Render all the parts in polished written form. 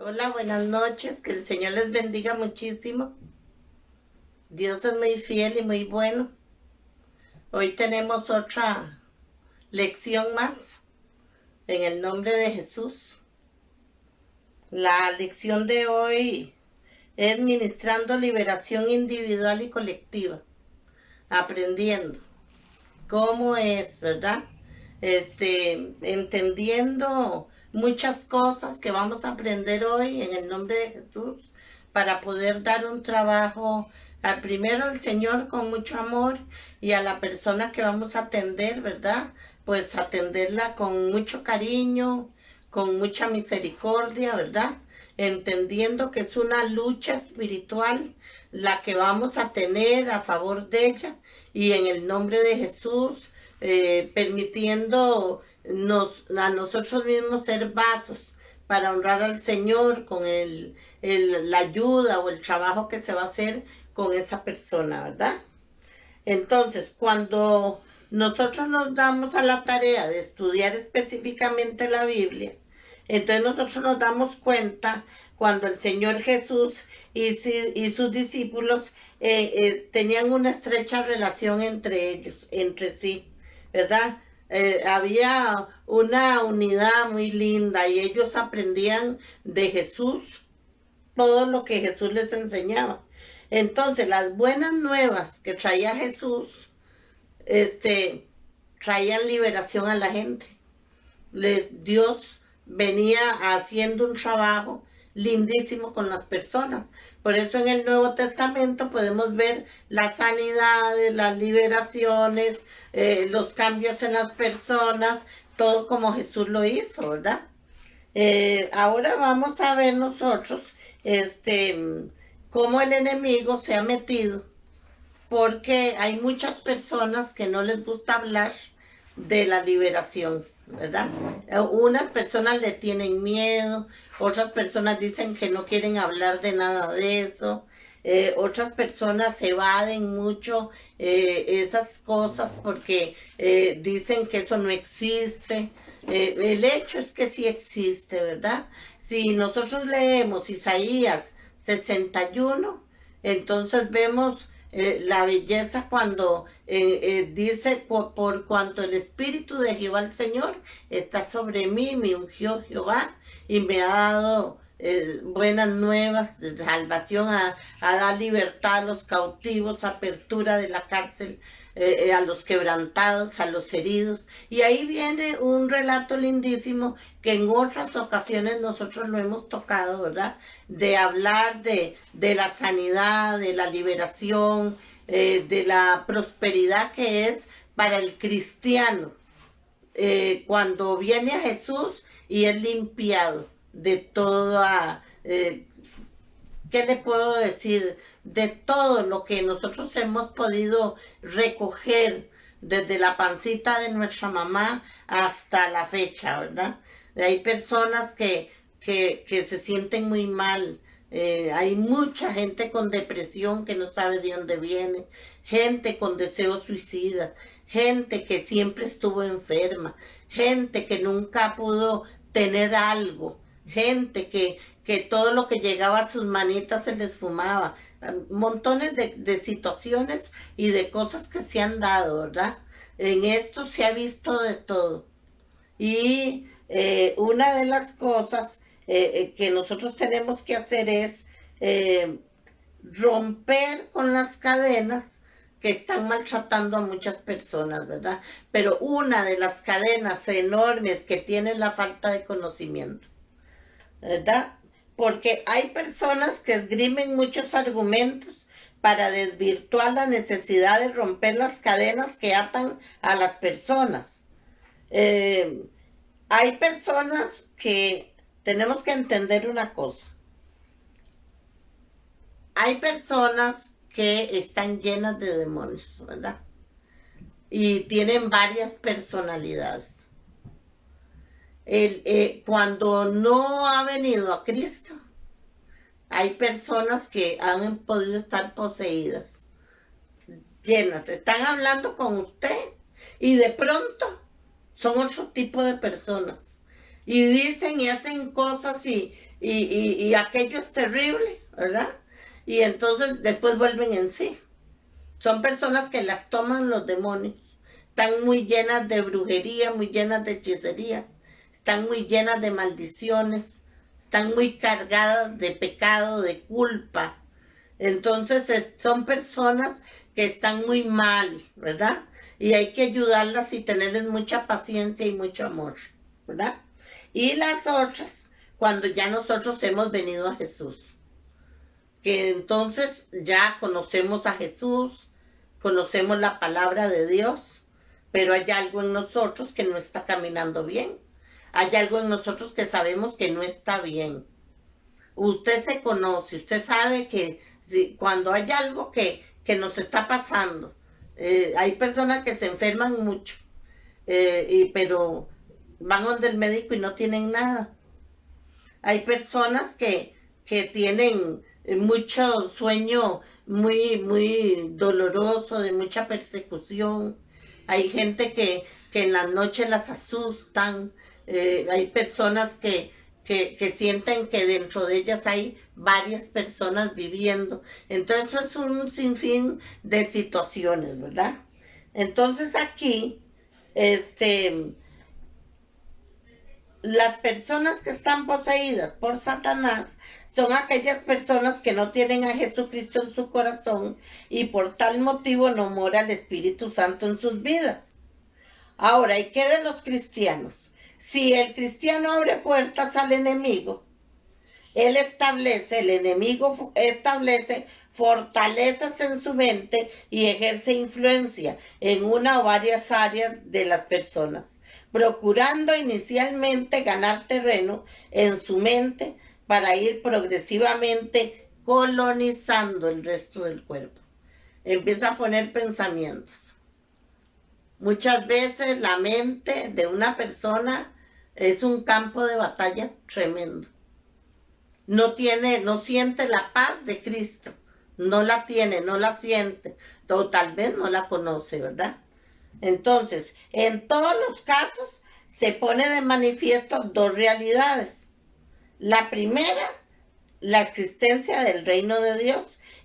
Hola, buenas noches, que el Señor les bendiga muchísimo. Dios es muy fiel y muy bueno. Hoy tenemos otra lección más en el nombre de Jesús. La lección de hoy es ministrando liberación individual y colectiva, aprendiendo cómo es, ¿verdad? Entendiendo muchas cosas que vamos a aprender hoy en el nombre de Jesús para poder dar un trabajo primero al Señor con mucho amor y a la persona que vamos a atender, ¿verdad? Pues atenderla con mucho cariño, con mucha misericordia, ¿verdad? Entendiendo que es una lucha espiritual la que vamos a tener a favor de ella y en el nombre de Jesús, permitiendo a nosotros mismos ser vasos para honrar al Señor con la ayuda o el trabajo que se va a hacer con esa persona, ¿verdad? Entonces, cuando nosotros nos damos a la tarea de estudiar específicamente la Biblia, entonces nosotros nos damos cuenta cuando el Señor Jesús y sus discípulos tenían una estrecha relación entre ellos, entre sí, ¿verdad? Había una unidad muy linda y ellos aprendían de Jesús todo lo que Jesús les enseñaba. Entonces, las buenas nuevas que traía Jesús, traían liberación a la gente. Dios venía haciendo un trabajo lindísimo con las personas. Por eso en el Nuevo Testamento podemos ver las sanidades, las liberaciones, los cambios en las personas, todo como Jesús lo hizo, ¿verdad? Ahora vamos a ver nosotros cómo el enemigo se ha metido, porque hay muchas personas que no les gusta hablar de la liberación, ¿verdad? Unas personas le tienen miedo, otras personas dicen que no quieren hablar de nada de eso, otras personas evaden mucho esas cosas porque dicen que eso no existe. El hecho es que sí existe, ¿verdad? Si nosotros leemos Isaías 61, entonces vemos la belleza cuando dice, por cuanto el Espíritu de Jehová el Señor está sobre mí, me ungió Jehová y me ha dado buenas nuevas de salvación, a dar libertad a los cautivos, apertura de la cárcel a los quebrantados, a los heridos. Y ahí viene un relato lindísimo que en otras ocasiones nosotros lo hemos tocado, ¿verdad? De hablar de la sanidad, de la liberación, de la prosperidad que es para el cristiano. Cuando viene a Jesús y es limpiado de toda, ¿qué le puedo decir? De todo lo que nosotros hemos podido recoger desde la pancita de nuestra mamá hasta la fecha, ¿verdad? Hay personas que se sienten muy mal. Hay mucha gente con depresión que no sabe de dónde viene, gente con deseos suicidas, gente que siempre estuvo enferma, gente que nunca pudo tener algo, gente que todo lo que llegaba a sus manitas se les fumaba. Montones de situaciones y de cosas que se han dado, ¿verdad? En esto se ha visto de todo. Y una de las cosas que nosotros tenemos que hacer es romper con las cadenas que están maltratando a muchas personas, ¿verdad? Pero una de las cadenas enormes que tiene la falta de conocimiento, ¿verdad? Porque hay personas que esgrimen muchos argumentos para desvirtuar la necesidad de romper las cadenas que atan a las personas. Eh, Hay personas que tenemos que entender una cosa. Hay personas que están llenas de demonios, ¿verdad? Y tienen varias personalidades. Cuando no ha venido a Cristo, hay personas que han podido estar poseídas, llenas, están hablando con usted y de pronto son otro tipo de personas. Y dicen y hacen cosas y aquello es terrible, ¿verdad? Y entonces después vuelven en sí. Son personas que las toman los demonios. Están muy llenas de brujería, muy llenas de hechicería. Están muy llenas de maldiciones. Están muy cargadas de pecado, de culpa. Entonces son personas que están muy mal, ¿verdad? Y hay que ayudarlas y tenerles mucha paciencia y mucho amor, ¿verdad? Y las otras, cuando ya nosotros hemos venido a Jesús, que entonces ya conocemos a Jesús, conocemos la palabra de Dios, pero hay algo en nosotros que no está caminando bien. Hay algo en nosotros que sabemos que no está bien. Usted se conoce, usted sabe que si, cuando hay algo que nos está pasando, hay personas que se enferman mucho, pero van donde el médico y no tienen nada. Hay personas que tienen mucho sueño muy doloroso, de mucha persecución. Hay gente que en la noche las asustan. Hay personas que sienten que dentro de ellas hay varias personas viviendo. Entonces eso es un sinfín de situaciones, ¿verdad? Entonces aquí, las personas que están poseídas por Satanás son aquellas personas que no tienen a Jesucristo en su corazón y por tal motivo no mora el Espíritu Santo en sus vidas. Ahora, ¿y qué de los cristianos? Si el cristiano abre puertas al enemigo, el enemigo establece fortalezas en su mente y ejerce influencia en una o varias áreas de las personas, procurando inicialmente ganar terreno en su mente para ir progresivamente colonizando el resto del cuerpo. Empieza a poner pensamientos. Muchas veces la mente de una persona es un campo de batalla tremendo. No siente la paz de Cristo, no la tiene, no la siente, o tal vez no la conoce, ¿verdad? Entonces, en todos los casos se pone de manifiesto dos realidades. La primera, la existencia del reino de Dios,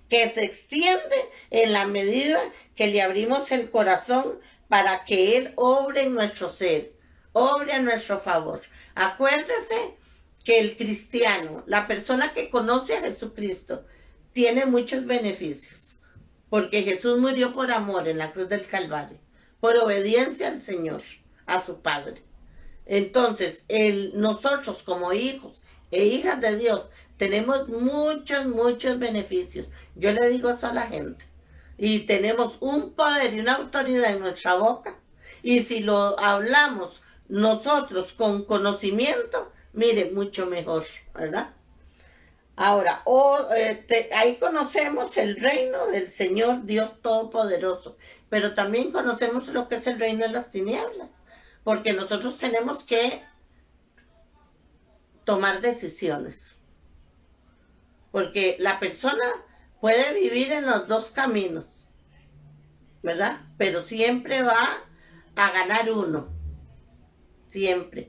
que se extiende en la medida que le abrimos el corazón para que Él obre en nuestro ser, obre a nuestro favor. Acuérdese que el cristiano, la persona que conoce a Jesucristo, tiene muchos beneficios, porque Jesús murió por amor en la cruz del Calvario, por obediencia al Señor, a su Padre. Entonces, nosotros como hijos e hijas de Dios tenemos muchos beneficios. Yo le digo eso a la gente. Y tenemos un poder y una autoridad en nuestra boca. Y si lo hablamos nosotros con conocimiento, mire, mucho mejor, ¿verdad? Ahora, ahí conocemos el reino del Señor Dios Todopoderoso, pero también conocemos lo que es el reino de las tinieblas, porque nosotros tenemos que tomar decisiones, porque la persona puede vivir en los dos caminos, ¿verdad? Pero siempre va a ganar uno, siempre.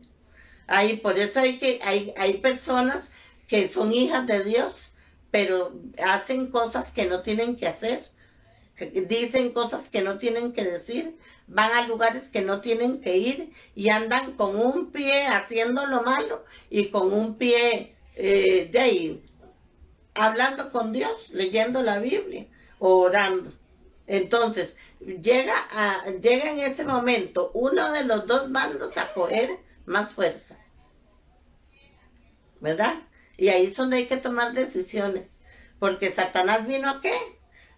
Por eso hay personas que son hijas de Dios, pero hacen cosas que no tienen que hacer, dicen cosas que no tienen que decir, van a lugares que no tienen que ir y andan con un pie haciendo lo malo y con un pie de ahí, hablando con Dios, leyendo la Biblia, o orando. Entonces, llega en ese momento uno de los dos bandos a coger más fuerza, ¿verdad? Y ahí es donde hay que tomar decisiones, porque Satanás vino ¿a qué?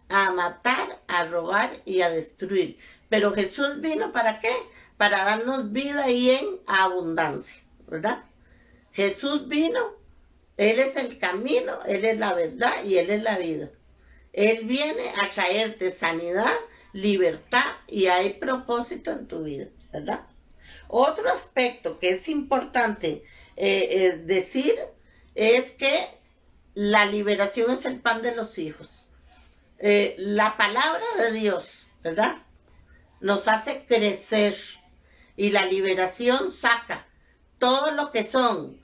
A matar, a robar y a destruir. Pero Jesús vino ¿para qué? Para darnos vida y en abundancia, ¿verdad? Jesús vino, Él es el camino, Él es la verdad y Él es la vida. Él viene a traerte sanidad, libertad y hay propósito en tu vida, ¿verdad? Otro aspecto que es importante decir es que la liberación es el pan de los hijos. La palabra de Dios, ¿verdad? Nos hace crecer y la liberación saca todo lo que son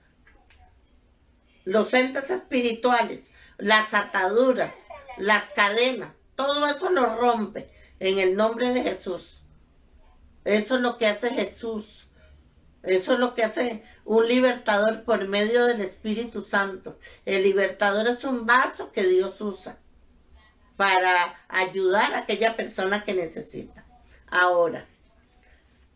los entes espirituales, las ataduras, las cadenas, todo eso lo rompe en el nombre de Jesús. Eso es lo que hace Jesús. Eso es lo que hace un libertador por medio del Espíritu Santo. El libertador es un vaso que Dios usa para ayudar a aquella persona que necesita. Ahora,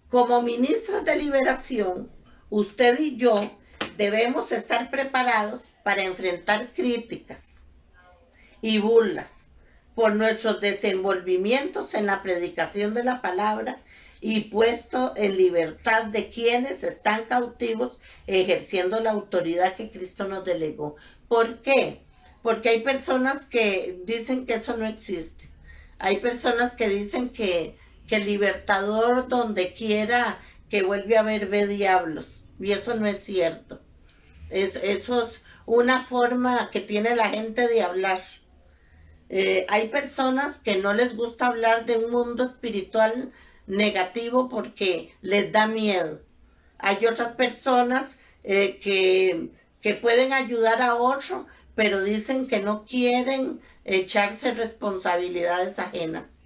como ministros de liberación, usted y yo debemos estar preparados para enfrentar críticas y burlas por nuestros desenvolvimientos en la predicación de la palabra y puesto en libertad de quienes están cautivos ejerciendo la autoridad que Cristo nos delegó. ¿Por qué? Porque hay personas que dicen que eso no existe. Hay personas que dicen que el libertador donde quiera que vuelve a ver ve diablos. Y eso no es cierto. Eso es una forma que tiene la gente de hablar. Hay personas que no les gusta hablar de un mundo espiritual negativo porque les da miedo. Hay otras personas que pueden ayudar a otro, pero dicen que no quieren echarse responsabilidades ajenas,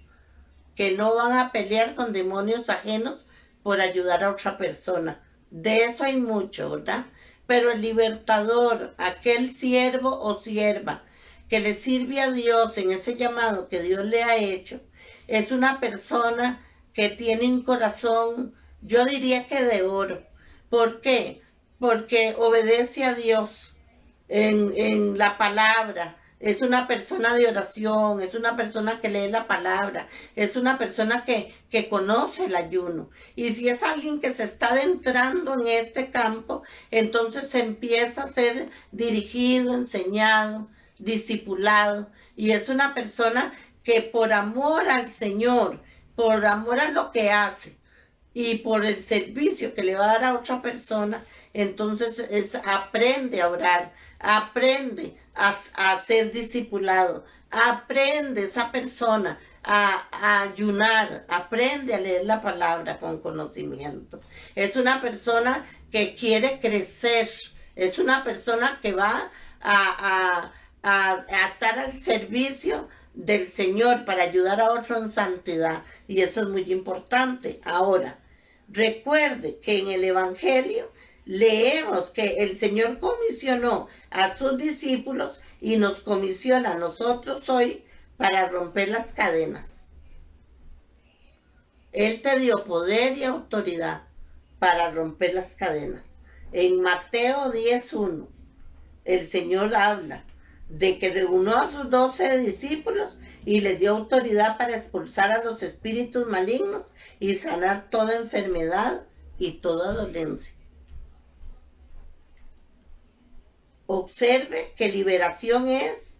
que no van a pelear con demonios ajenos por ayudar a otra persona. De eso hay mucho, ¿verdad? Pero el libertador, aquel siervo o sierva que le sirve a Dios en ese llamado que Dios le ha hecho, es una persona que tiene un corazón, yo diría que de oro. ¿Por qué? Porque obedece a Dios en la palabra. Es una persona de oración, es una persona que lee la palabra, es una persona que conoce el ayuno. Y si es alguien que se está adentrando en este campo, entonces se empieza a ser dirigido, enseñado, discipulado. Y es una persona que por amor al Señor, por amor a lo que hace y por el servicio que le va a dar a otra persona, entonces aprende a orar, aprende a ser discipulado, aprende esa persona a ayunar, aprende a leer la palabra con conocimiento. Es una persona que quiere crecer, es una persona que va a estar al servicio del Señor para ayudar a otro en santidad, y eso es muy importante. Ahora, recuerde que en el Evangelio leemos que el Señor comisionó a sus discípulos y nos comisiona a nosotros hoy para romper las cadenas. Él te dio poder y autoridad para romper las cadenas. En Mateo 10:1, el Señor habla de que reunió a sus 12 discípulos y les dio autoridad para expulsar a los espíritus malignos y sanar toda enfermedad y toda dolencia. Observe que liberación es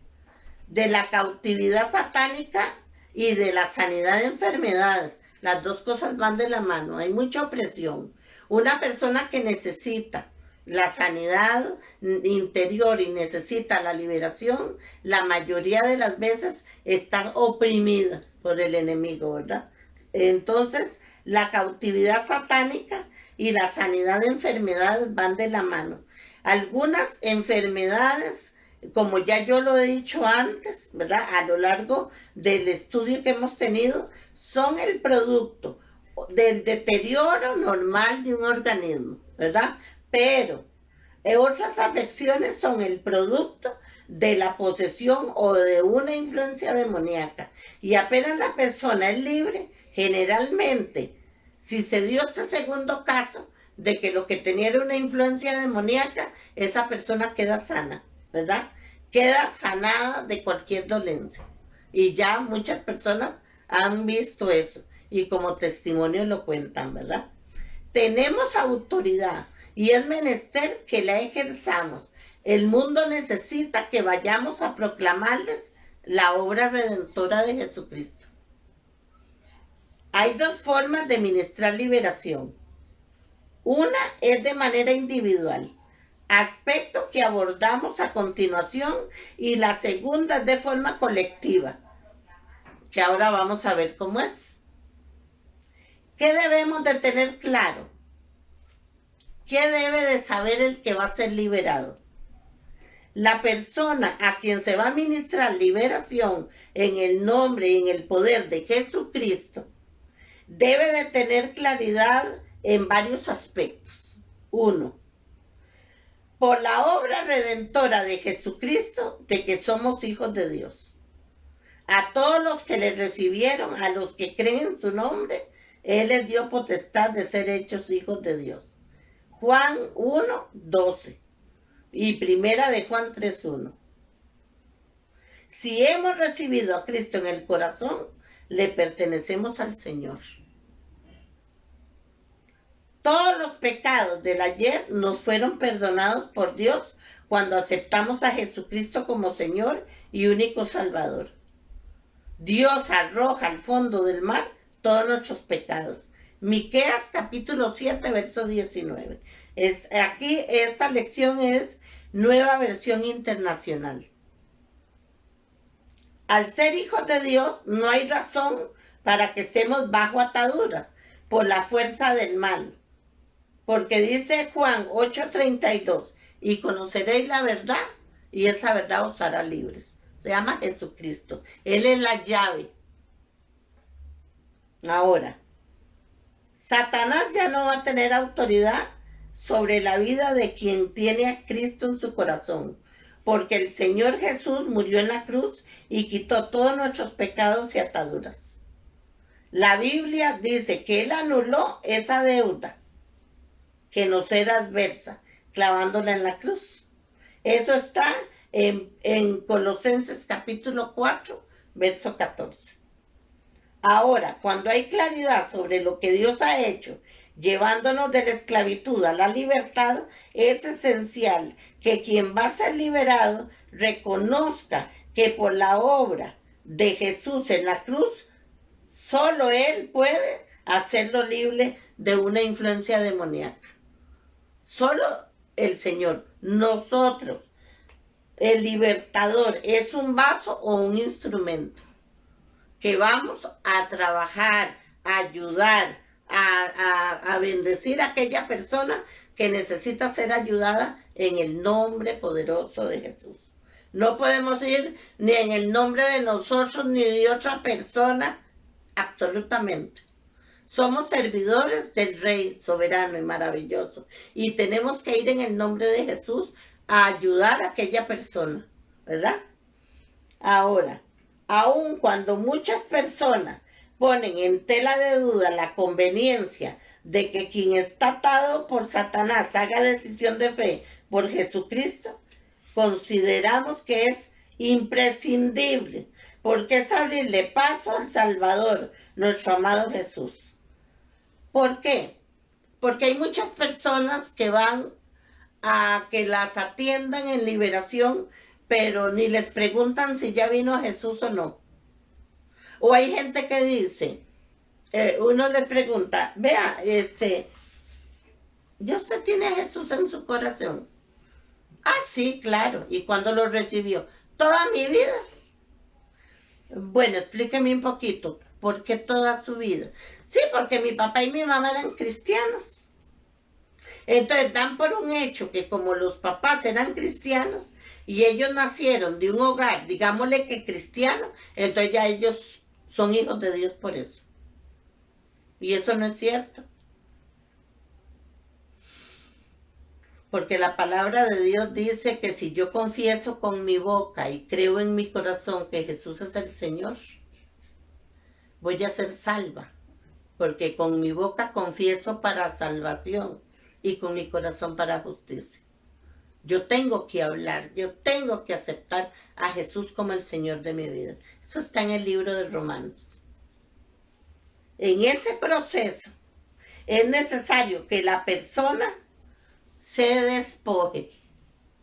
de la cautividad satánica y de la sanidad de enfermedades. Las dos cosas van de la mano. Hay mucha opresión. Una persona que necesita la sanidad interior y necesita la liberación, la mayoría de las veces está oprimida por el enemigo, ¿verdad? Entonces, la cautividad satánica y la sanidad de enfermedades van de la mano. Algunas enfermedades, como ya yo lo he dicho antes, ¿verdad? A lo largo del estudio que hemos tenido, son el producto del deterioro normal de un organismo, ¿verdad? Pero otras afecciones son el producto de la posesión o de una influencia demoníaca. Y apenas la persona es libre, generalmente, si se dio este segundo caso de que lo que tenía era una influencia demoníaca, esa persona queda sana, ¿verdad? Queda sanada de cualquier dolencia. Y ya muchas personas han visto eso y como testimonio lo cuentan, ¿verdad? Tenemos autoridad y es menester que la ejerzamos. El mundo necesita que vayamos a proclamarles la obra redentora de Jesucristo. Hay dos formas de ministrar liberación. Una es de manera individual, aspecto que abordamos a continuación, y la segunda es de forma colectiva, que ahora vamos a ver cómo es. ¿Qué debemos de tener claro? ¿Qué debe de saber el que va a ser liberado? La persona a quien se va a ministrar liberación en el nombre y en el poder de Jesucristo debe de tener claridad en varios aspectos. 1. Por la obra redentora de Jesucristo, de que somos hijos de Dios. A todos los que le recibieron, a los que creen en su nombre, Él les dio potestad de ser hechos hijos de Dios. Juan 1:12 y primera de Juan 3:1. Si hemos recibido a Cristo en el corazón, le pertenecemos al Señor. Todos los pecados del ayer nos fueron perdonados por Dios cuando aceptamos a Jesucristo como Señor y único Salvador. Dios arroja al fondo del mar todos nuestros pecados. Miqueas capítulo 7, verso 19. Aquí esta lección es Nueva Versión Internacional. Al ser hijos de Dios, no hay razón para que estemos bajo ataduras por la fuerza del mal. Porque dice Juan 8:32, y conoceréis la verdad, y esa verdad os hará libres. Se llama Jesucristo. Él es la llave. Ahora, Satanás ya no va a tener autoridad sobre la vida de quien tiene a Cristo en su corazón, porque el Señor Jesús murió en la cruz y quitó todos nuestros pecados y ataduras. La Biblia dice que Él anuló esa deuda que nos era adversa, clavándola en la cruz. Eso está en Colosenses capítulo 4, verso 14. Ahora, cuando hay claridad sobre lo que Dios ha hecho, llevándonos de la esclavitud a la libertad, es esencial que quien va a ser liberado reconozca que por la obra de Jesús en la cruz, solo Él puede hacerlo libre de una influencia demoníaca. Solo el Señor. Nosotros, el libertador, es un vaso o un instrumento que vamos a trabajar, a ayudar, a bendecir a aquella persona que necesita ser ayudada en el nombre poderoso de Jesús. No podemos ir ni en el nombre de nosotros ni de otra persona, absolutamente. Somos servidores del Rey soberano y maravilloso y tenemos que ir en el nombre de Jesús a ayudar a aquella persona, ¿verdad? Ahora, aun cuando muchas personas ponen en tela de duda la conveniencia de que quien está atado por Satanás haga decisión de fe por Jesucristo, consideramos que es imprescindible, porque es abrirle paso al Salvador, nuestro amado Jesús. ¿Por qué? Porque hay muchas personas que van a que las atiendan en liberación, pero ni les preguntan si ya vino Jesús o no. O hay gente que dice, uno les pregunta, vea, ¿ya usted tiene a Jesús en su corazón? Ah, sí, claro. ¿Y cuándo lo recibió? Toda mi vida. Bueno, explíqueme un poquito, ¿por qué toda su vida? Sí, porque mi papá y mi mamá eran cristianos. Entonces dan por un hecho que como los papás eran cristianos y ellos nacieron de un hogar, digámosle que cristiano, entonces ya ellos son hijos de Dios por eso. Y eso no es cierto. Porque la palabra de Dios dice que si yo confieso con mi boca y creo en mi corazón que Jesús es el Señor, voy a ser salva. Porque con mi boca confieso para salvación y con mi corazón para justicia. Yo tengo que hablar, yo tengo que aceptar a Jesús como el Señor de mi vida. Eso está en el libro de Romanos. En ese proceso es necesario que la persona se despoje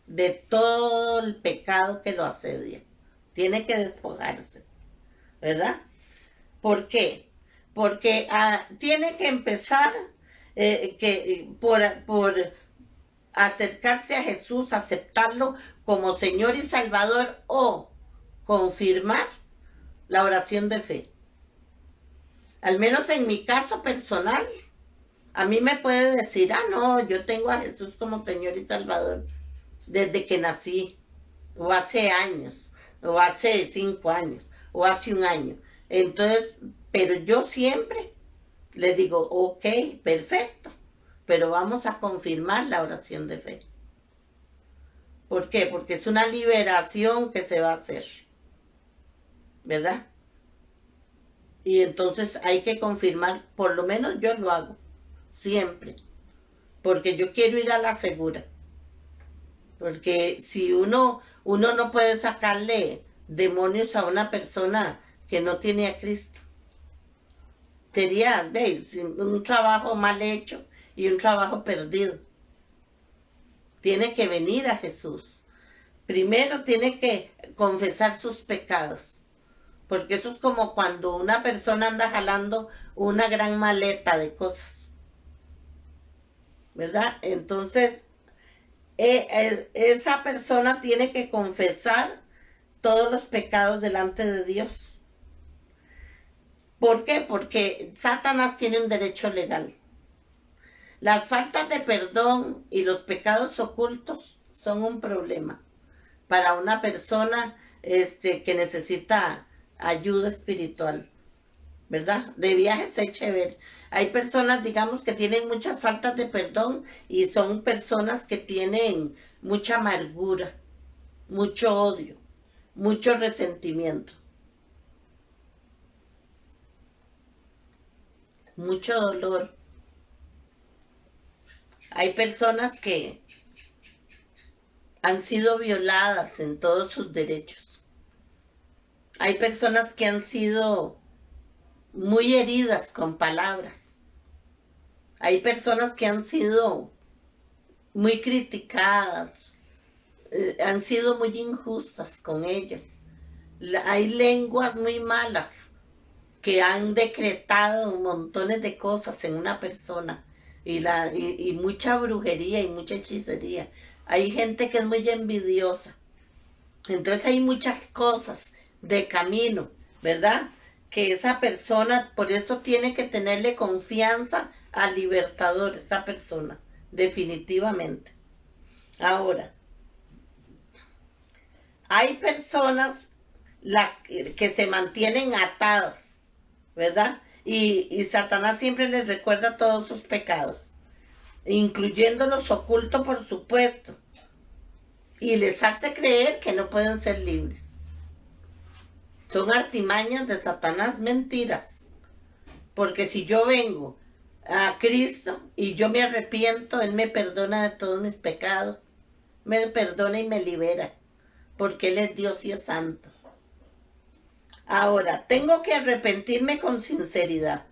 de todo el pecado que lo asedia. Tiene que despojarse, ¿verdad? ¿Por qué? Porque tiene que empezar por acercarse a Jesús, aceptarlo como Señor y Salvador o confirmar la oración de fe. Al menos en mi caso personal, A mí me puede decir, no, yo tengo a Jesús como Señor y Salvador desde que nací, o hace años, o hace 5 años, o hace un año. Entonces, pero yo siempre le digo, ok, perfecto, pero vamos a confirmar la oración de fe. ¿Por qué? Porque es una liberación que se va a hacer, ¿verdad? Y entonces hay que confirmar, por lo menos yo lo hago, siempre, porque yo quiero ir a la segura. Porque si uno no puede sacarle demonios a una persona que no tiene a Cristo. Sería, ¿veis? Un trabajo mal hecho y un trabajo perdido. Tiene que venir a Jesús. Primero tiene que confesar sus pecados. Porque eso es como cuando una persona anda jalando una gran maleta de cosas. ¿Verdad? Entonces, esa persona tiene que confesar todos los pecados delante de Dios. ¿Por qué? Porque Satanás tiene un derecho legal. Las faltas de perdón y los pecados ocultos son un problema para una persona que necesita ayuda espiritual, ¿verdad? De viaje se eche ver. Hay personas, digamos, que tienen muchas faltas de perdón y son personas que tienen mucha amargura, mucho odio, mucho resentimiento, mucho dolor. Hay personas que han sido violadas en todos sus derechos. Hay personas que han sido muy heridas con palabras. Hay personas que han sido muy criticadas, han sido muy injustas con ellas. Hay lenguas muy malas que han decretado montones de cosas en una persona y mucha brujería y mucha hechicería. Hay gente que es muy envidiosa. Entonces hay muchas cosas de camino, ¿verdad? Que esa persona, por eso tiene que tenerle confianza al libertador, esa persona, definitivamente. Ahora, hay personas que se mantienen atadas, ¿verdad? Y Satanás siempre les recuerda todos sus pecados, incluyendo los ocultos, por supuesto, y les hace creer que no pueden ser libres. Son artimañas de Satanás, mentiras. Porque si yo vengo a Cristo y yo me arrepiento, Él me perdona de todos mis pecados, me perdona y me libera, porque Él es Dios y es santo. Ahora, tengo que arrepentirme con sinceridad.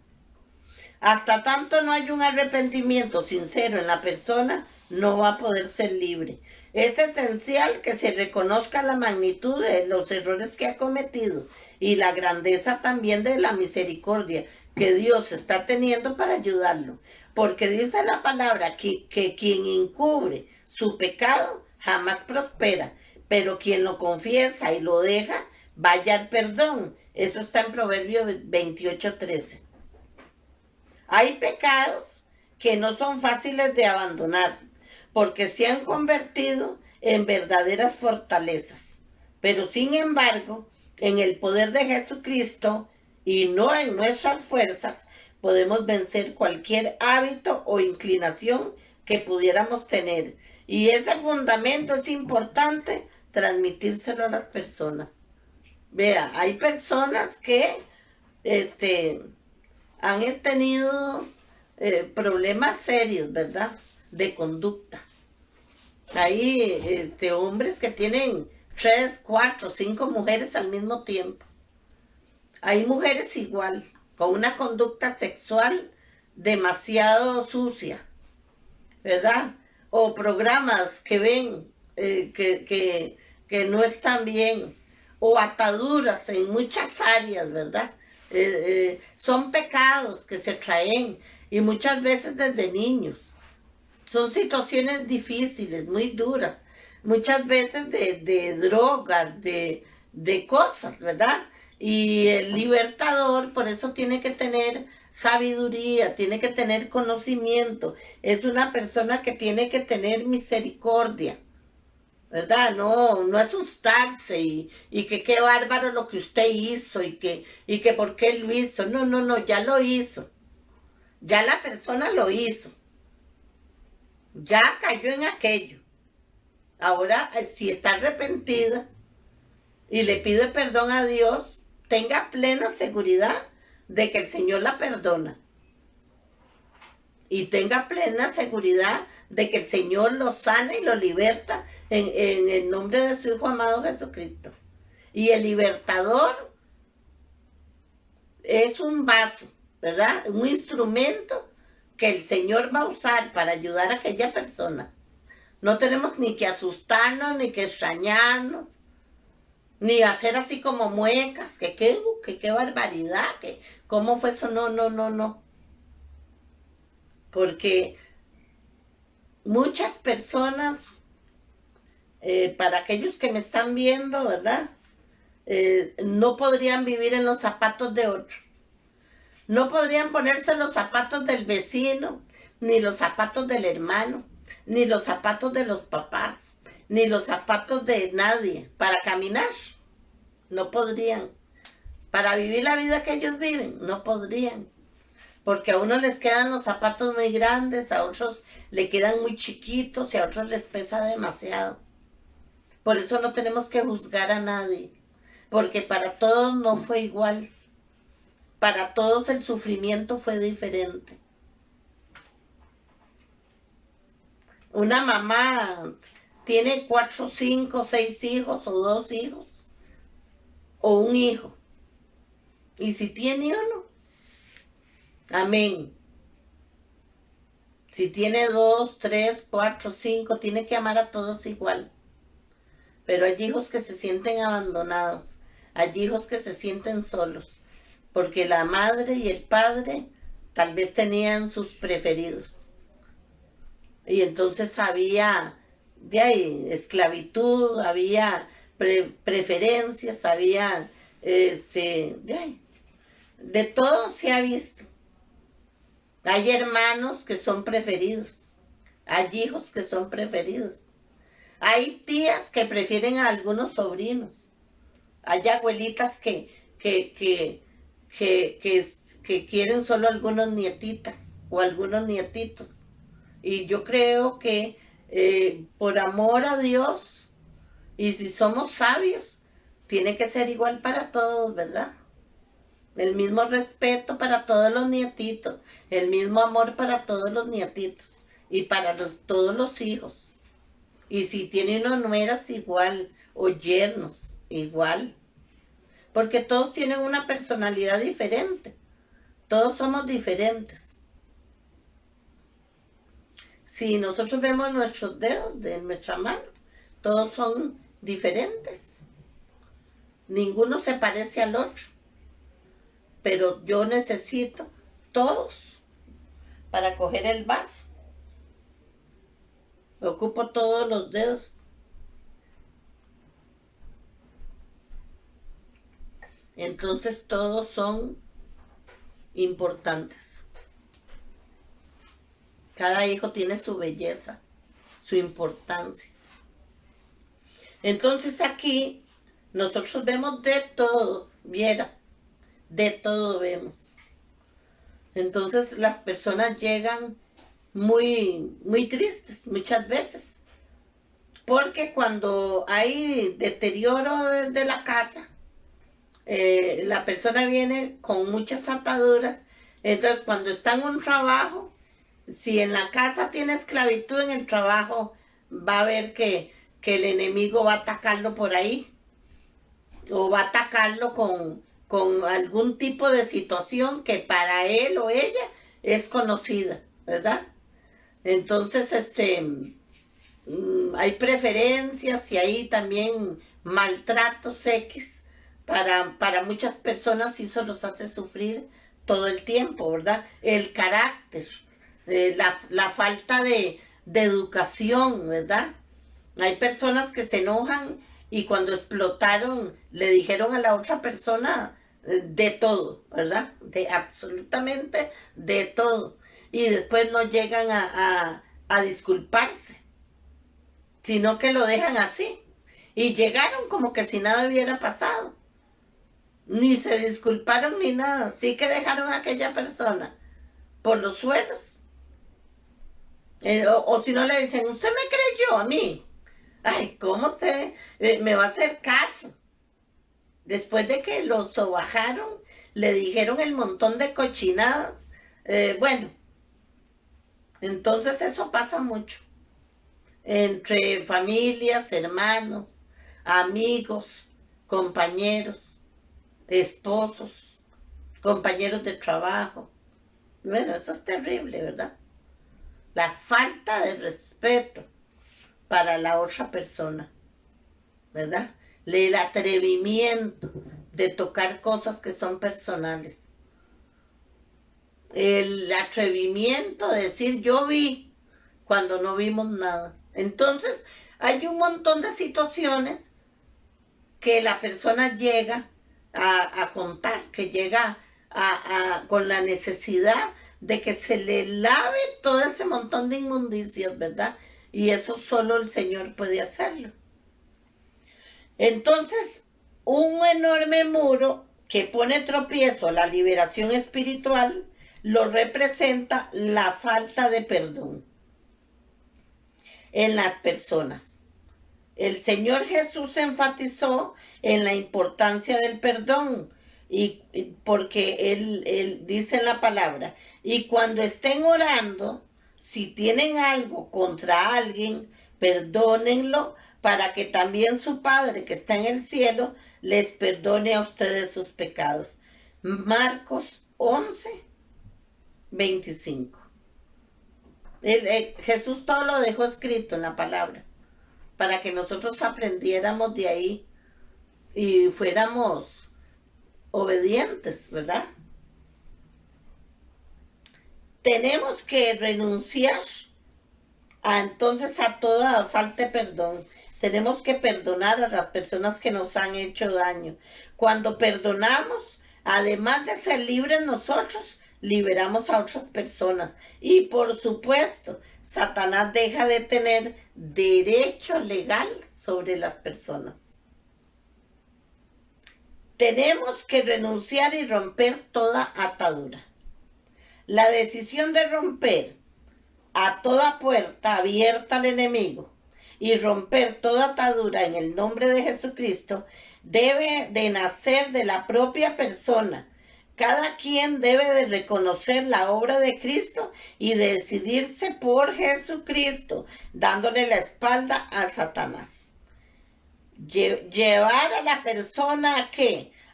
Hasta tanto no hay un arrepentimiento sincero en la persona, no va a poder ser libre. Es esencial que se reconozca la magnitud de los errores que ha cometido y la grandeza también de la misericordia que Dios está teniendo para ayudarlo. Porque dice la palabra que quien encubre su pecado jamás prospera, pero quien lo confiesa y lo deja, va a hallar perdón. Eso está en Proverbios 28:13. Hay pecados que no son fáciles de abandonar, porque se han convertido en verdaderas fortalezas. Pero sin embargo, en el poder de Jesucristo y no en nuestras fuerzas, podemos vencer cualquier hábito o inclinación que pudiéramos tener. Y ese fundamento es importante transmitírselo a las personas. Vea, hay personas que han tenido problemas serios, ¿verdad? De conducta. Hay hombres que tienen 3, 4, 5 mujeres al mismo tiempo. Hay mujeres igual, con una conducta sexual demasiado sucia, ¿verdad? O programas que ven que no están bien, o ataduras en muchas áreas, ¿verdad? Son pecados que se traen y muchas veces desde niños. Son situaciones difíciles, muy duras, muchas veces de drogas, de cosas, ¿verdad? Y el libertador por eso tiene que tener sabiduría, tiene que tener conocimiento, es una persona que tiene que tener misericordia, ¿verdad? No, no asustarse y que qué bárbaro lo que usted hizo y que por qué lo hizo. No, no, no, ya lo hizo. Ya la persona lo hizo. Ya cayó en aquello. Ahora, si está arrepentida y le pide perdón a Dios, tenga plena seguridad de que el Señor la perdona. Y tenga plena seguridad de que el Señor lo sana y lo liberta en el nombre de su Hijo amado Jesucristo. Y el libertador es un vaso, ¿verdad? Un instrumento que el Señor va a usar para ayudar a aquella persona. No tenemos ni que asustarnos, ni que extrañarnos, ni hacer así como muecas, que qué barbaridad, que cómo fue eso, no, no, no, no. Porque muchas personas, para aquellos que me están viendo, ¿verdad? No podrían vivir en los zapatos de otro. No podrían ponerse los zapatos del vecino, ni los zapatos del hermano, ni los zapatos de los papás, ni los zapatos de nadie para caminar. No podrían. Para vivir la vida que ellos viven, no podrían. Porque a unos les quedan los zapatos muy grandes, a otros le quedan muy chiquitos y a otros les pesa demasiado. Por eso no tenemos que juzgar a nadie, porque para todos no fue igual. Para todos el sufrimiento fue diferente. Una mamá tiene 4, 5, 6 hijos o 2 hijos o un hijo. Y si tiene uno, amén. Si tiene 2, 3, 4, 5, tiene que amar a todos igual. Pero hay hijos que se sienten abandonados, hay hijos que se sienten solos, porque la madre y el padre tal vez tenían sus preferidos. Y entonces había de ahí, esclavitud, había preferencias, había de todo se ha visto. Hay hermanos que son preferidos, hay hijos que son preferidos, hay tías que prefieren a algunos sobrinos, hay abuelitas que quieren solo algunos nietitas o algunos nietitos. Y yo creo que por amor a Dios, y si somos sabios, tiene que ser igual para todos, ¿verdad? El mismo respeto para todos los nietitos, el mismo amor para todos los nietitos y para todos los hijos. Y si tiene unas nueras igual, o yernos igual, porque todos tienen una personalidad diferente, todos somos diferentes. Si nosotros vemos nuestros dedos de nuestra mano, todos son diferentes. Ninguno se parece al otro. Pero yo necesito todos para coger el vaso. Ocupo todos los dedos. Entonces todos son importantes. Cada hijo tiene su belleza, su importancia. Entonces aquí nosotros vemos de todo, viera, de todo vemos. Entonces las personas llegan muy, muy tristes muchas veces. Porque cuando hay deterioro de la casa, la persona viene con muchas ataduras. Entonces cuando está en un trabajo, si en la casa tiene esclavitud, en el trabajo va a ver que el enemigo va a atacarlo por ahí. O va a atacarlo con algún tipo de situación que para él o ella es conocida, ¿verdad? Entonces, hay preferencias y hay también maltratos X para muchas personas, y eso los hace sufrir todo el tiempo, ¿verdad? El carácter, la falta de educación, ¿verdad? Hay personas que se enojan y cuando explotaron le dijeron a la otra persona de todo, ¿verdad? De absolutamente de todo. Y después no llegan a disculparse, sino que lo dejan así. Y llegaron como que si nada hubiera pasado. Ni se disculparon ni nada. Sí que dejaron a aquella persona por los suelos. O si no le dicen, usted me creyó a mí. Ay, ¿cómo se me va a hacer caso? Después de que lo sobajaron, le dijeron el montón de cochinadas. Bueno, entonces eso pasa mucho. Entre familias, hermanos, amigos, compañeros, esposos, compañeros de trabajo. Bueno, eso es terrible, ¿verdad? La falta de respeto para la otra persona, ¿verdad? El atrevimiento de tocar cosas que son personales. El atrevimiento de decir yo vi cuando no vimos nada. Entonces, hay un montón de situaciones que la persona llega a contar, que llega con la necesidad de que se le lave todo ese montón de inmundicias, ¿verdad? Y eso solo el Señor puede hacerlo. Entonces, un enorme muro que pone tropiezo a la liberación espiritual lo representa la falta de perdón en las personas. El Señor Jesús enfatizó en la importancia del perdón, y porque él dice en la palabra, y cuando estén orando, si tienen algo contra alguien, perdónenlo, para que también su Padre que está en el cielo les perdone a ustedes sus pecados. Marcos 11:25. Jesús todo lo dejó escrito en la palabra, para que nosotros aprendiéramos de ahí y fuéramos obedientes, ¿verdad? Tenemos que renunciar entonces a toda falta de perdón. Tenemos que perdonar a las personas que nos han hecho daño. Cuando perdonamos, además de ser libres nosotros, liberamos a otras personas. Y por supuesto, Satanás deja de tener derecho legal sobre las personas. Tenemos que renunciar y romper toda atadura. La decisión de romper a toda puerta abierta al enemigo y romper toda atadura en el nombre de Jesucristo debe de nacer de la propia persona. Cada quien debe de reconocer la obra de Cristo y decidirse por Jesucristo, dándole la espalda a Satanás. Llevar a la persona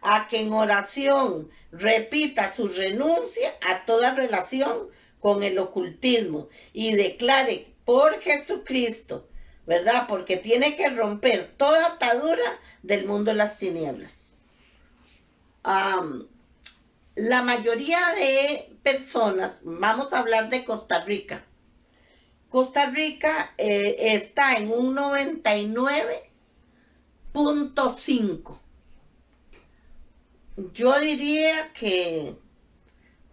a que en oración repita su renuncia a toda relación con el ocultismo y declare por Jesucristo, ¿verdad? Porque tiene que romper toda atadura del mundo de las tinieblas. La mayoría de personas, vamos a hablar de Costa Rica. Costa Rica está en un 99.5. Yo diría que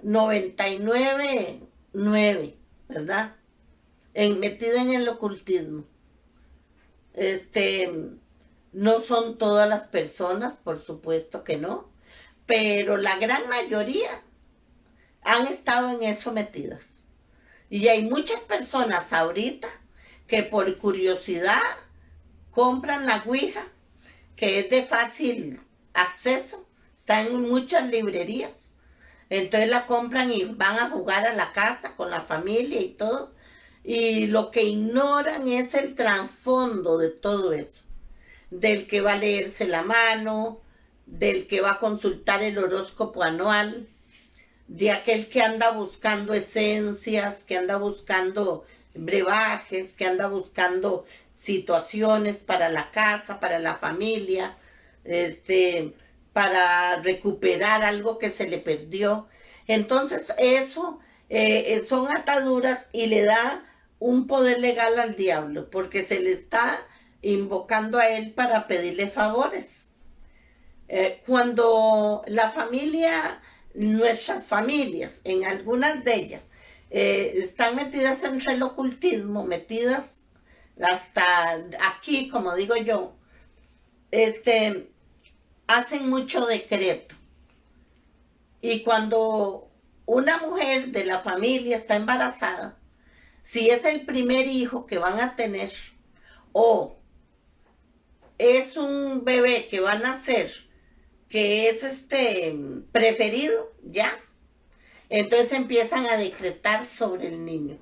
99.9, ¿verdad? Metida en el ocultismo. No son todas las personas, por supuesto que no, pero la gran mayoría han estado en eso metidas. Y hay muchas personas ahorita que por curiosidad compran la Ouija, que es de fácil acceso, está en muchas librerías. Entonces la compran y van a jugar a la casa con la familia y todo. Y lo que ignoran es el trasfondo de todo eso. Del que va a leerse la mano, del que va a consultar el horóscopo anual, de aquel que anda buscando esencias, que anda buscando brebajes, que anda buscando situaciones para la casa, para la familia, para recuperar algo que se le perdió. Entonces eso son ataduras y le da un poder legal al diablo, porque se le está invocando a él para pedirle favores. Cuando la familia, nuestras familias, en algunas de ellas, están metidas entre el ocultismo, metidas hasta aquí, como digo yo, hacen mucho decreto. Y cuando una mujer de la familia está embarazada, si es el primer hijo que van a tener o es un bebé que va a nacer que es preferido, ya, entonces empiezan a decretar sobre el niño.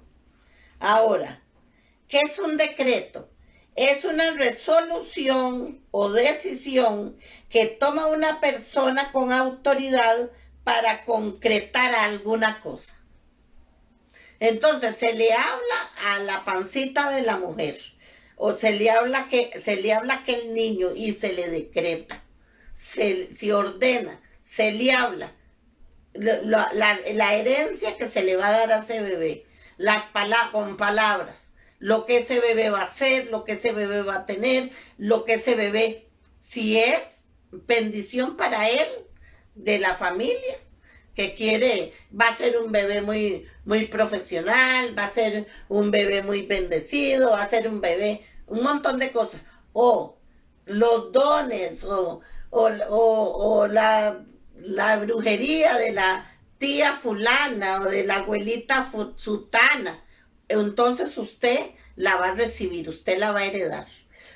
Ahora, ¿qué es un decreto? Es una resolución o decisión que toma una persona con autoridad para concretar alguna cosa. Entonces se le habla a la pancita de la mujer o se le habla que el niño y se le decreta, se ordena, se le habla la herencia que se le va a dar a ese bebé, con palabras, lo que ese bebé va a hacer, lo que ese bebé va a tener, lo que ese bebé, si es bendición para él, de la familia, que quiere, va a ser un bebé muy, muy profesional, va a ser un bebé muy bendecido, va a ser un bebé, un montón de cosas. O los dones, o la brujería de la tía fulana o de la abuelita sutana. Entonces usted la va a recibir, usted la va a heredar.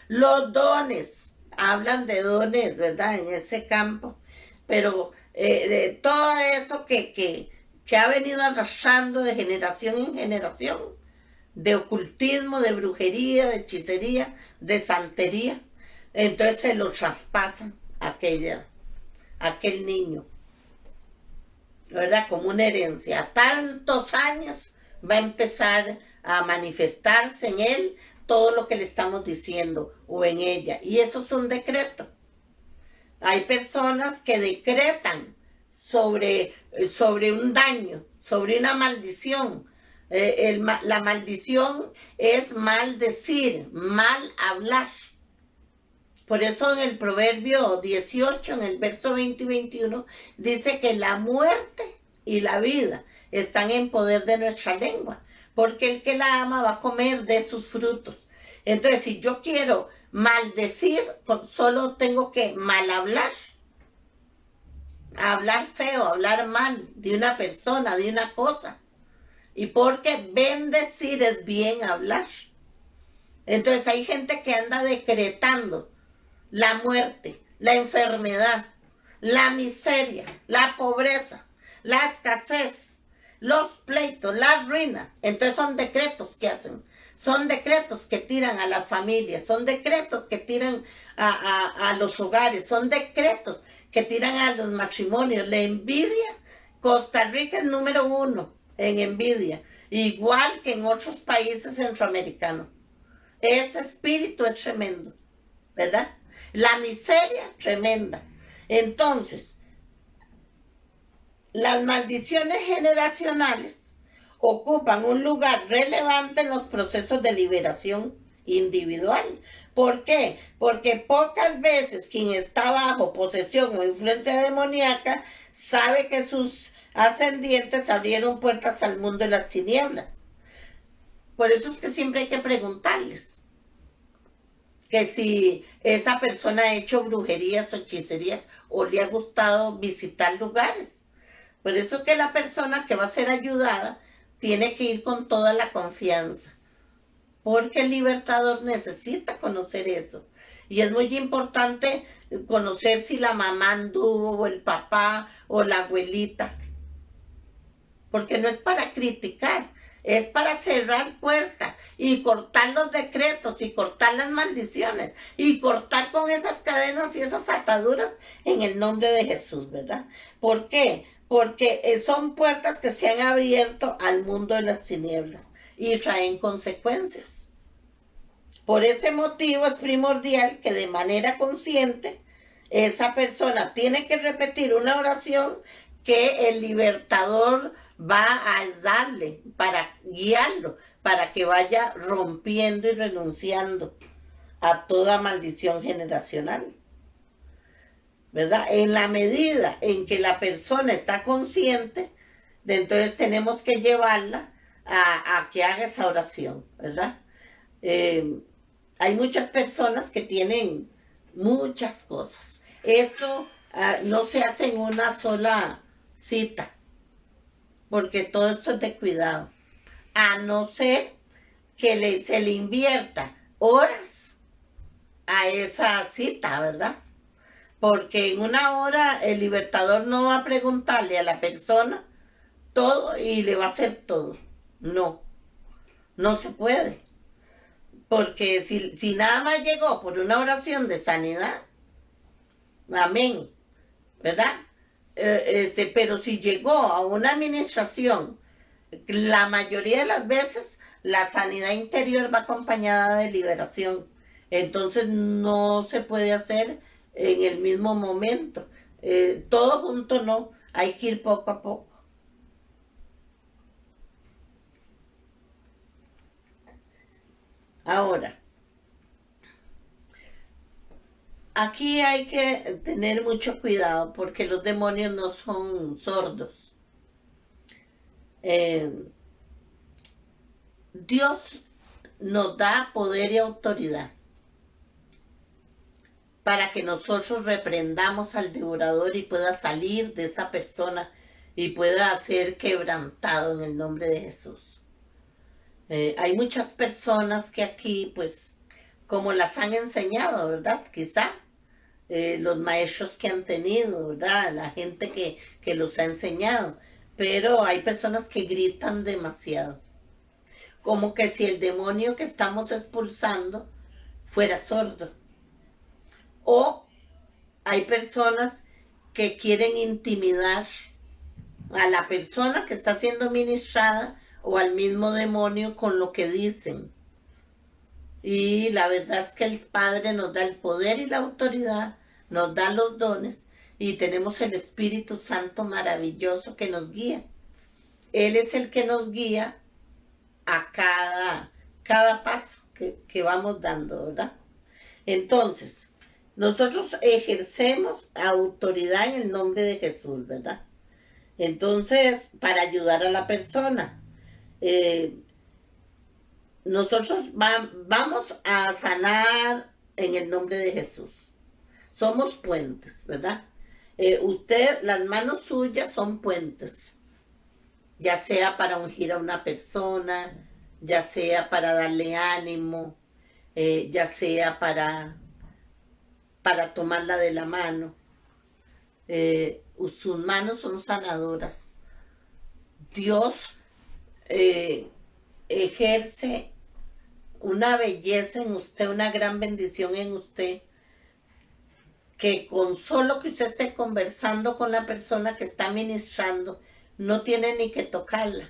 Los dones, hablan de dones, ¿verdad? En ese campo, pero de todo eso que ha venido arrastrando de generación en generación, de ocultismo, de brujería, de hechicería, de santería, entonces se lo traspasan a aquel niño, ¿verdad? Como una herencia. A tantos años va a empezar a manifestarse en él todo lo que le estamos diciendo o en ella. Y eso es un decreto. Hay personas que decretan sobre un daño, sobre una maldición. La maldición es maldecir, mal hablar. Por eso en el Proverbio 18, en el verso 20 y 21, dice que la muerte y la vida están en poder de nuestra lengua, porque el que la ama va a comer de sus frutos. Entonces, si yo quiero maldecir, solo tengo que mal hablar feo, hablar mal de una persona, de una cosa. Y porque bendecir es bien hablar. Entonces hay gente que anda decretando la muerte, la enfermedad, la miseria, la pobreza, la escasez, los pleitos, la ruina. Entonces son decretos que hacen, son decretos que tiran a las familias, son decretos que tiran a los hogares, son decretos que tiran a los matrimonios. La envidia, Costa Rica es número 1 en envidia, igual que en otros países centroamericanos. Ese espíritu es tremendo, ¿verdad? La miseria tremenda. Entonces, las maldiciones generacionales ocupan un lugar relevante en los procesos de liberación individual. ¿Por qué? Porque pocas veces quien está bajo posesión o influencia demoníaca sabe que sus ascendientes abrieron puertas al mundo de las tinieblas. Por eso es que siempre hay que preguntarles que si esa persona ha hecho brujerías o hechicerías o le ha gustado visitar lugares. Por eso que la persona que va a ser ayudada tiene que ir con toda la confianza, porque el libertador necesita conocer eso. Y es muy importante conocer si la mamá anduvo, o el papá, o la abuelita, porque no es para criticar, es para cerrar puertas y cortar los decretos y cortar las maldiciones y cortar con esas cadenas y esas ataduras en el nombre de Jesús, ¿verdad? ¿Por qué? Porque son puertas que se han abierto al mundo de las tinieblas y traen consecuencias. Por ese motivo es primordial que de manera consciente esa persona tiene que repetir una oración que el libertador va a darle para guiarlo, para que vaya rompiendo y renunciando a toda maldición generacional. ¿verdad? En la medida en que la persona está consciente, entonces tenemos que llevarla a que haga esa oración, ¿verdad? Eh, Hay muchas personas que tienen muchas cosas. Esto no se hace en una sola cita, porque todo esto es de cuidado. A no ser que se le invierta horas a esa cita, ¿verdad? Porque en una hora el libertador no va a preguntarle a la persona todo y le va a hacer todo. No, no se puede. Porque si nada más llegó por una oración de sanidad, amén, ¿verdad? Pero si llegó a una administración, la mayoría de las veces la sanidad interior va acompañada de liberación. Entonces no se puede hacer en el mismo momento. Todo junto no, hay que ir poco a poco. Ahora, aquí hay que tener mucho cuidado porque los demonios no son sordos. Eh, Dios nos da poder y autoridad para que nosotros reprendamos al devorador y pueda salir de esa persona y pueda ser quebrantado en el nombre de Jesús. Hay muchas personas que aquí, pues, como las han enseñado, ¿verdad? Quizá los maestros que han tenido, ¿verdad? La gente que los ha enseñado. Pero hay personas que gritan demasiado. Como que si el demonio que estamos expulsando fuera sordo. O hay personas que quieren intimidar a la persona que está siendo ministrada o al mismo demonio con lo que dicen. Y la verdad es que el Padre nos da el poder y la autoridad, nos da los dones y tenemos el Espíritu Santo maravilloso que nos guía. Él es el que nos guía a cada paso que vamos dando, ¿verdad? Entonces, nosotros ejercemos autoridad en el nombre de Jesús, ¿verdad? Entonces, para ayudar a la persona, nosotros vamos a sanar en el nombre de Jesús. Somos puentes, ¿verdad? Las manos suyas son puentes, ya sea para ungir a una persona, ya sea para darle ánimo, ya sea para tomarla de la mano. Sus manos son sanadoras. Dios ejerce una belleza en usted, una gran bendición en usted, que con solo que usted esté conversando con la persona que está ministrando, no tiene ni que tocarla.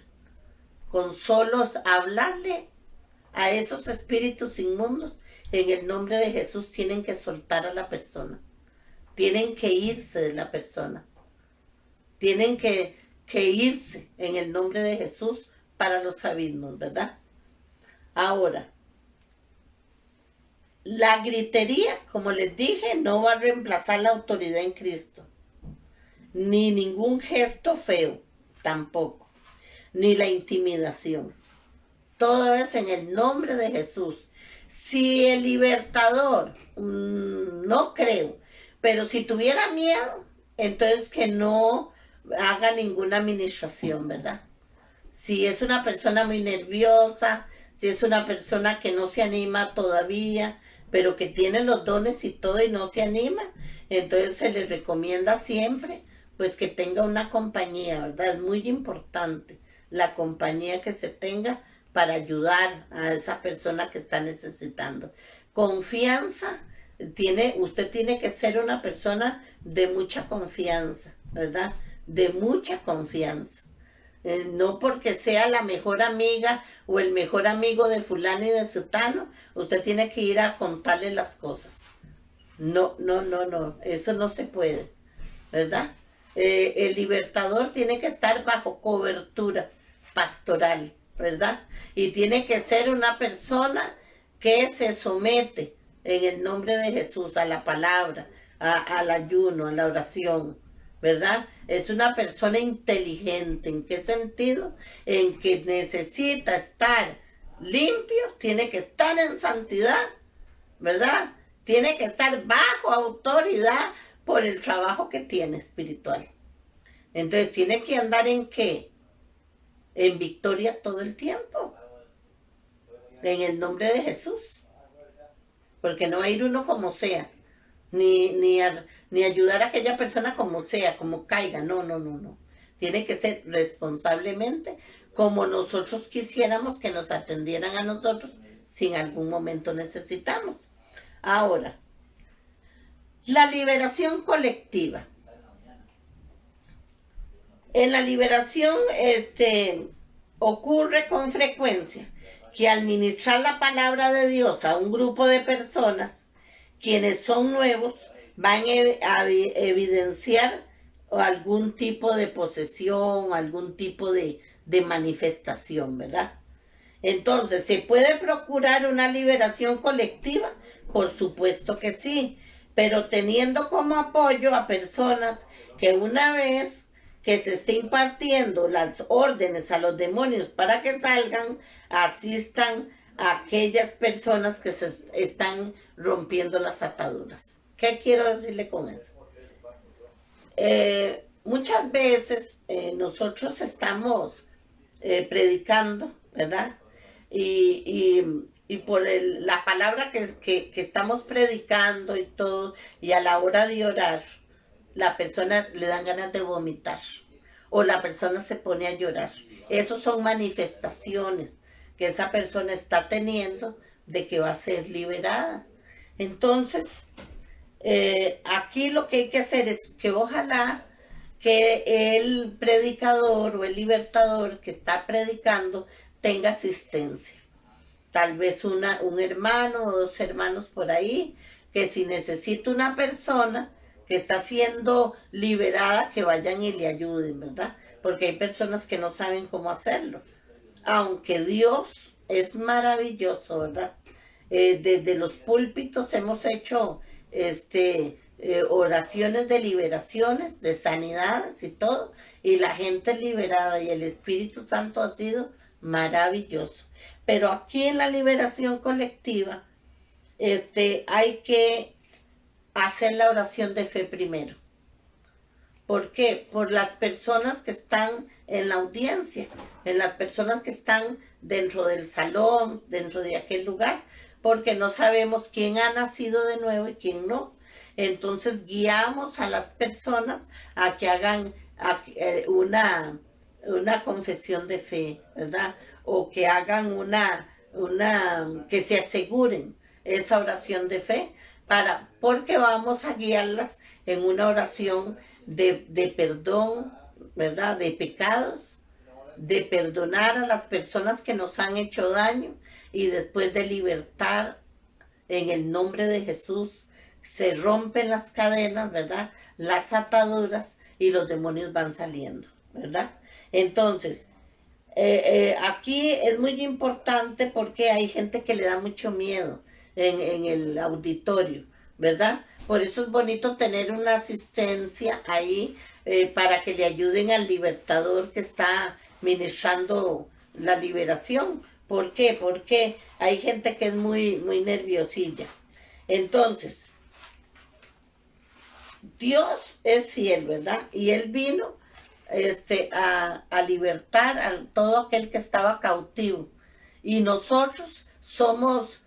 Con solo hablarle a esos espíritus inmundos, en el nombre de Jesús tienen que soltar a la persona. Tienen que irse de la persona. Tienen que irse en el nombre de Jesús para los abismos, ¿verdad? Ahora, la gritería, como les dije, no va a reemplazar la autoridad en Cristo. Ni ningún gesto feo, tampoco. Ni la intimidación. Todo es en el nombre de Jesús. Si el libertador, no creo, pero si tuviera miedo, entonces que no haga ninguna administración, ¿verdad? Si es una persona muy nerviosa, si es una persona que no se anima todavía, pero que tiene los dones y todo y no se anima, entonces se le recomienda siempre pues que tenga una compañía, ¿verdad? Es muy importante la compañía que se tenga para ayudar a esa persona que está necesitando. Confianza, usted tiene que ser una persona de mucha confianza, ¿verdad? De mucha confianza. No porque sea la mejor amiga o el mejor amigo de fulano y de sutano, usted tiene que ir a contarle las cosas. No, no, no, no, eso no se puede, ¿verdad? El libertador tiene que estar bajo cobertura pastoral, ¿verdad? Y tiene que ser una persona que se somete en el nombre de Jesús a la palabra, al ayuno, a la oración, ¿verdad? Es una persona inteligente. ¿En qué sentido? En que necesita estar limpio, tiene que estar en santidad, ¿verdad? Tiene que estar bajo autoridad por el trabajo que tiene espiritual. Entonces tiene que andar en qué? En victoria todo el tiempo. En el nombre de Jesús. Porque no va a ir uno como sea. Ni ayudar a aquella persona como sea, como caiga. No, no, no, no. Tiene que ser responsablemente como nosotros quisiéramos que nos atendieran a nosotros si en algún momento necesitamos. Ahora, la liberación colectiva. En la liberación ocurre con frecuencia que al ministrar la palabra de Dios a un grupo de personas, quienes son nuevos, van a evidenciar algún tipo de posesión, algún tipo de manifestación, ¿verdad? Entonces, ¿se puede procurar una liberación colectiva? Por supuesto que sí, pero teniendo como apoyo a personas que una vez que se esté impartiendo las órdenes a los demonios para que salgan, asistan a aquellas personas que se están rompiendo las ataduras. ¿Qué quiero decirle con eso? Muchas veces nosotros estamos predicando, ¿verdad? Y por la palabra que estamos predicando y todo, y a la hora de orar, la persona le dan ganas de vomitar o la persona se pone a llorar. Esas son manifestaciones que esa persona está teniendo de que va a ser liberada. Entonces, aquí lo que hay que hacer es que ojalá que el predicador o el libertador que está predicando tenga asistencia. Tal vez un hermano o dos hermanos por ahí, que si necesita una persona que está siendo liberada, que vayan y le ayuden, ¿verdad? Porque hay personas que no saben cómo hacerlo. Aunque Dios es maravilloso, ¿verdad? Desde los púlpitos hemos hecho oraciones de liberaciones, de sanidades y todo, y la gente liberada y el Espíritu Santo ha sido maravilloso. Pero aquí en la liberación colectiva, hay que hacer la oración de fe primero. ¿Por qué? Por las personas que están en la audiencia, en las personas que están dentro del salón, dentro de aquel lugar, porque no sabemos quién ha nacido de nuevo y quién no. Entonces guiamos a las personas a que hagan una confesión de fe, ¿verdad? O que hagan que se aseguren esa oración de fe, porque vamos a guiarlas en una oración de perdón, ¿verdad? De pecados, de perdonar a las personas que nos han hecho daño y después de libertar en el nombre de Jesús. Se rompen las cadenas, ¿verdad? Las ataduras y los demonios van saliendo, ¿verdad? Entonces, aquí es muy importante porque hay gente que le da mucho miedo en el auditorio, ¿verdad? Por eso es bonito tener una asistencia ahí para que le ayuden al libertador que está ministrando la liberación. ¿Por qué? Porque hay gente que es muy, muy nerviosilla. Entonces, Dios es fiel, ¿verdad? Y Él vino a libertar a todo aquel que estaba cautivo. Y nosotros somos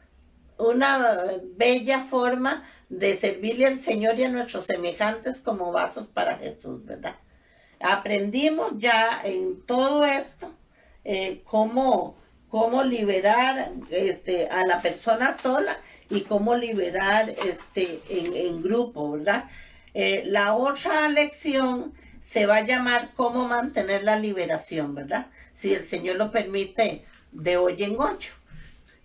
una bella forma de servirle al Señor y a nuestros semejantes como vasos para Jesús, ¿verdad? Aprendimos ya en todo esto cómo liberar a la persona sola y cómo liberar en grupo, ¿verdad? La otra lección se va a llamar cómo mantener la liberación, ¿verdad? Si el Señor lo permite, de hoy en 8.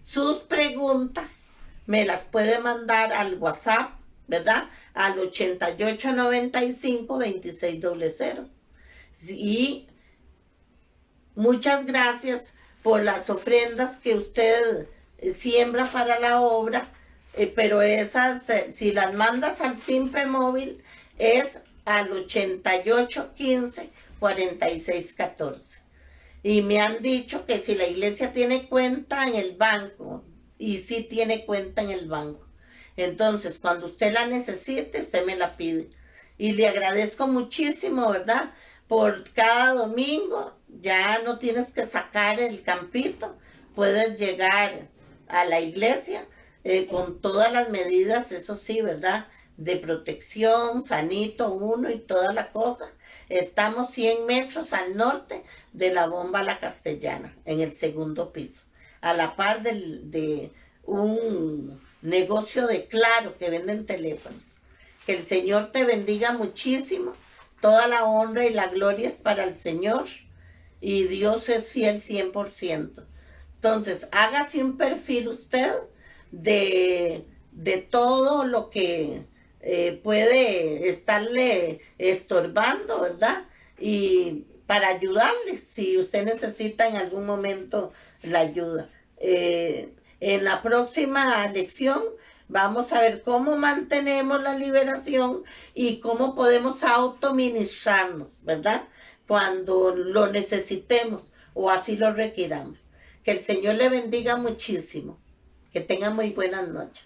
Sus preguntas me las puede mandar al WhatsApp, ¿verdad? Al 8895-2600. Y muchas gracias por las ofrendas que usted siembra para la obra, pero esas, si las mandas al Simpe Móvil, es al 8815-4614. Y me han dicho que si la iglesia tiene cuenta en el banco, y sí tiene cuenta en el banco. Entonces, cuando usted la necesite, usted me la pide. Y le agradezco muchísimo, ¿verdad? Por cada domingo, ya no tienes que sacar el campito, puedes llegar a la iglesia con todas las medidas, eso sí, ¿verdad? De protección, sanito uno y toda la cosa. Estamos 100 metros al norte de la Bomba La Castellana, en el segundo piso, a la par de un negocio de Claro que venden teléfonos. Que el Señor te bendiga muchísimo. Toda la honra y la gloria es para el Señor. Y Dios es fiel 100%. Entonces, hágase un perfil usted de todo lo que puede estarle estorbando, ¿verdad? Y para ayudarle, si usted necesita en algún momento la ayuda. En la próxima lección vamos a ver cómo mantenemos la liberación y cómo podemos autoministrarnos, ¿verdad? Cuando lo necesitemos o así lo requiramos. Que el Señor le bendiga muchísimo. Que tenga muy buenas noches.